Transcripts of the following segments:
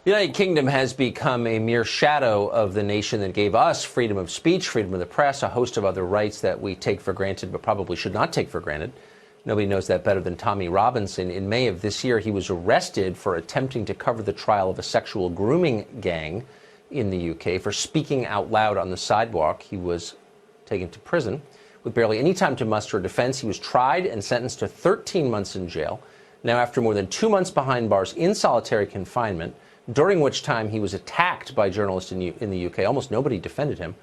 The United Kingdom has become a mere shadow of the nation that gave us freedom of speech, freedom of the press, a host of other rights that we take for granted but probably should not take for granted. Nobody knows that better than Tommy Robinson. In May of this year, he was arrested for attempting to cover the trial of a sexual grooming gang in the UK. For speaking out loud on the sidewalk, he was taken to prison. With barely any time to muster a defense, he was tried and sentenced to 13 months in jail. Now, after more than 2 months behind bars in solitary confinement, during which time he was attacked by journalists in the UK. Almost nobody defended him.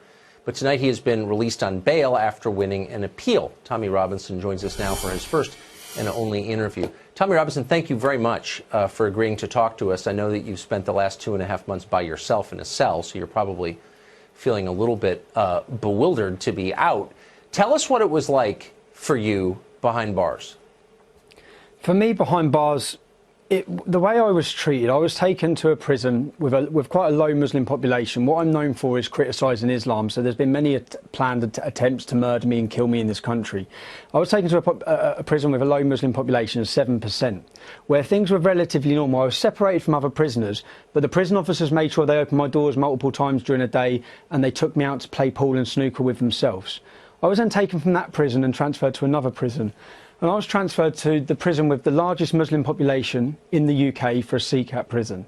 But tonight he has been released on bail after winning an appeal. Tommy Robinson joins us now for his first and only interview. Tommy Robinson, thank you very much for agreeing to talk to us. I know that you've spent the last 2.5 months by yourself in a cell, so you're probably feeling a little bit bewildered to be out. Tell us what it was like for you behind bars. For me, behind bars, the way I was treated, I was taken to a prison with quite a low Muslim population. What I'm known for is criticising Islam, so there's been many planned attempts to murder me and kill me in this country. I was taken to a prison with a low Muslim population of 7%, where things were relatively normal. I was separated from other prisoners, but the prison officers made sure they opened my doors multiple times during the day, and they took me out to play pool and snooker with themselves. I was then taken from that prison and transferred to another prison. And I was transferred to the prison with the largest Muslim population in the UK for a CCAT prison.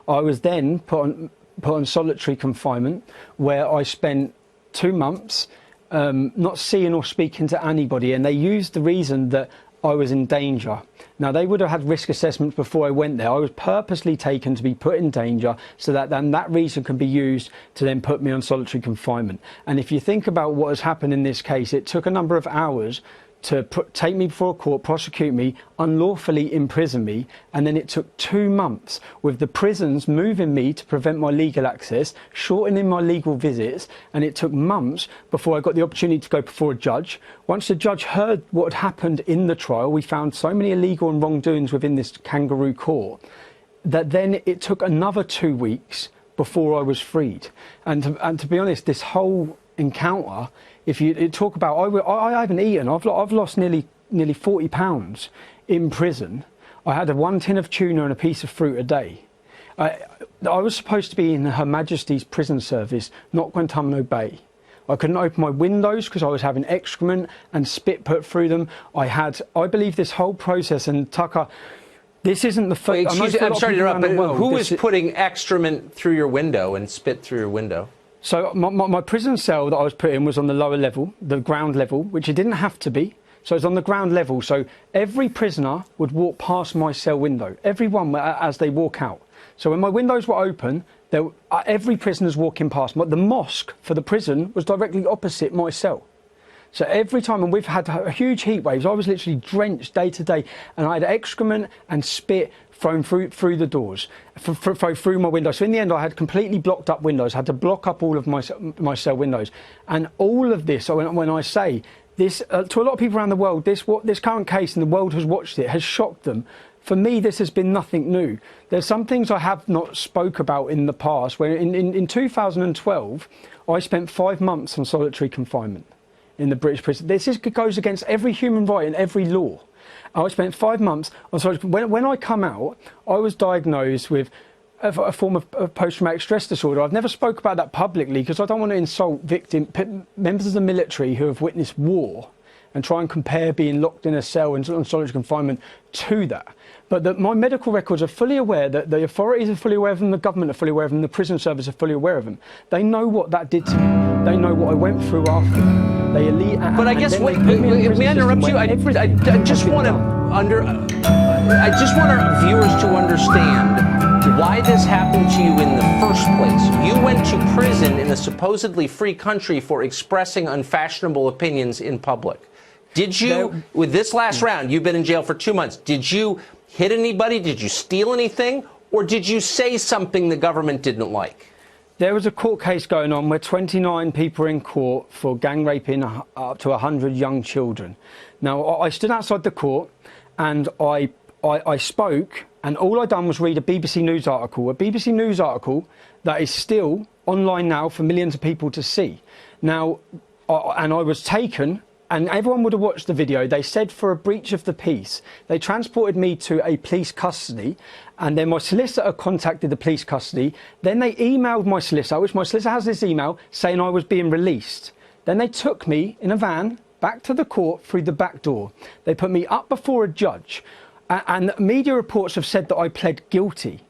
I was then put on solitary confinement, where I spent 2 months not seeing or speaking to anybody, and they used the reason that I was in danger. Now, they would have had risk assessments before I went there. I was purposely taken to be put in danger so that then that reason can be used to then put me on solitary confinement. And if you think about what has happened in this case, it took a number of hours to take me before a court, prosecute me, unlawfully imprison me, and then it took 2 months with the prisons moving me to prevent my legal access, shortening my legal visits, and it took months before I got the opportunity to go before a judge. Once the judge heard what had happened in the trial, we found so many illegal and wrongdoings within this kangaroo court that then it took another 2 weeks before I was freed. And to be honest, this whole encounter, if you talk about, I haven't eaten. I've lost nearly 40 pounds in prison. I had 1 tin of tuna and a piece of fruit a day. I was supposed to be in Her Majesty's prison service, not Guantanamo Bay. I couldn't open my windows because I was having excrement and spit put through them. I believe this whole process, and Tucker, this isn't the first. Wait, I'm sorry to interrupt, but who was putting excrement through your window and spit through your window? So my prison cell that I was put in was on the lower level, the ground level, which it didn't have to be. So it's on the ground level. So every prisoner would walk past my cell window, everyone as they walk out. So when my windows were open, every prisoner's walking past. The mosque for the prison was directly opposite my cell. So every time, and we've had huge heat waves, I was literally drenched day to day, and I had excrement and spit thrown through the doors, through my windows. So in the end, I had completely blocked up windows, had to block up all of my cell windows. And all of this, when I say this, to a lot of people around the world, this current case, and the world has watched it, has shocked them. For me, this has been nothing new. There's some things I have not spoke about in the past, where in 2012, I spent 5 months on solitary confinement in the British prison. This goes against every human right and every law. I spent 5 months on solitary. When I come out, I was diagnosed with a form of post-traumatic stress disorder. I've never spoke about that publicly because I don't want to insult members of the military who have witnessed war and try and compare being locked in a cell and on solitary confinement to that. But my medical records are fully aware, that the authorities are fully aware of them, the government are fully aware of them, the prison service are fully aware of them. They know what that did to me. They know what I went through after. But I guess, wait, may I interrupt you? I just want our viewers to understand why this happened to you in the first place. You went to prison in a supposedly free country for expressing unfashionable opinions in public. Did you, with this last round, you've been in jail for 2 months, did you hit anybody? Did you steal anything? Or did you say something the government didn't like? There was a court case going on where 29 people were in court for gang raping up to 100 young children. Now, I stood outside the court and I spoke, and all I done was read a BBC News article that is still online now for millions of people to see. Now, and I was taken and everyone would have watched the video, they said for a breach of the peace, they transported me to a police custody, and then my solicitor contacted the police custody. Then they emailed my solicitor, which my solicitor has this email, saying I was being released. Then they took me in a van back to the court through the back door. They put me up before a judge, and media reports have said that I pled guilty.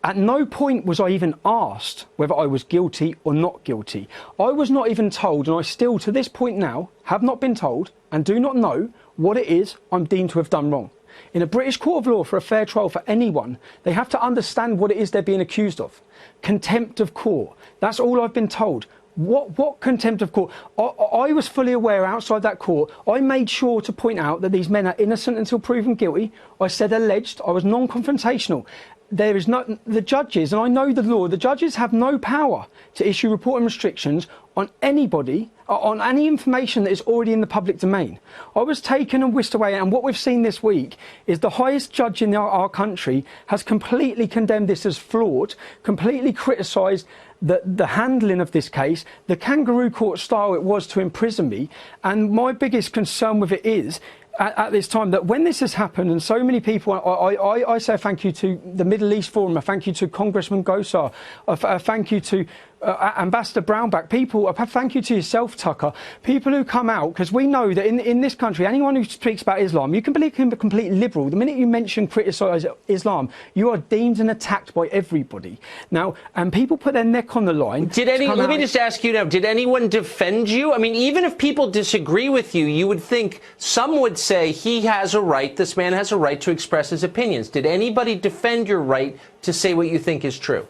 At no point was I even asked whether I was guilty or not guilty. I was not even told, and I still, to this point now, have not been told and do not know what it is I'm deemed to have done wrong. In a British court of law, for a fair trial for anyone, they have to understand what it is they're being accused of. Contempt of court. That's all I've been told. What contempt of court? I was fully aware outside that court. I made sure to point out that these men are innocent until proven guilty. I said alleged. I was non-confrontational. There is not the judges, and I know the law. The judges have no power to issue reporting restrictions on anybody, on any information that is already in the public domain. I was taken and whisked away, and what we've seen this week is the highest judge in our country has completely condemned this as flawed, completely criticised the handling of this case, the kangaroo court style it was to imprison me. And my biggest concern with it is, at this time, that when this has happened, and so many people, I say a thank you to the Middle East Forum, a thank you to Congressman Gosar, a thank you to Ambassador Brownback, people, a thank you to yourself, Tucker, people who come out, because we know that in this country, anyone who speaks about Islam, you can be a complete liberal. The minute you mention, criticise Islam, you are deemed and attacked by everybody. Now, and people put their neck on the line. Let me just ask you now, did anyone defend you? I mean, even if people disagree with you, you would think some would say he has a right, this man has a right to express his opinions. Did anybody defend your right to say what you think is true?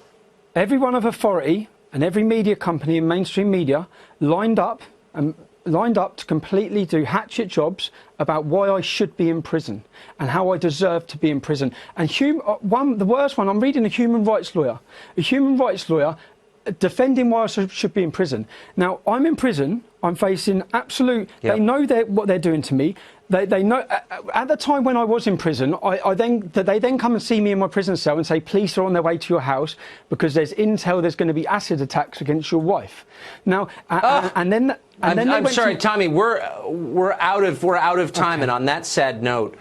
Everyone of authority and every media company and mainstream media lined up to completely do hatchet jobs about why I should be in prison and how I deserve to be in prison. And the worst one, I'm reading a human rights lawyer defending why I should be in prison. Now, I'm in prison. I'm facing absolute. Yep. They know what they're doing to me. They know. At the time when I was in prison, they then come and see me in my prison cell and say, police are on their way to your house because there's intel there's going to be acid attacks against your wife. Now, I'm sorry, Tommy. We're out of time, okay. And on that sad note,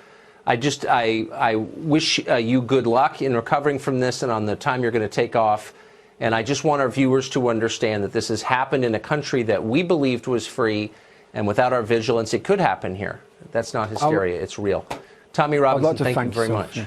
I wish you good luck in recovering from this and on the time you're going to take off. And I just want our viewers to understand that this has happened in a country that we believed was free, and without our vigilance, it could happen here. That's not hysteria. It's real. Tommy Robinson, thank you very much. Yeah.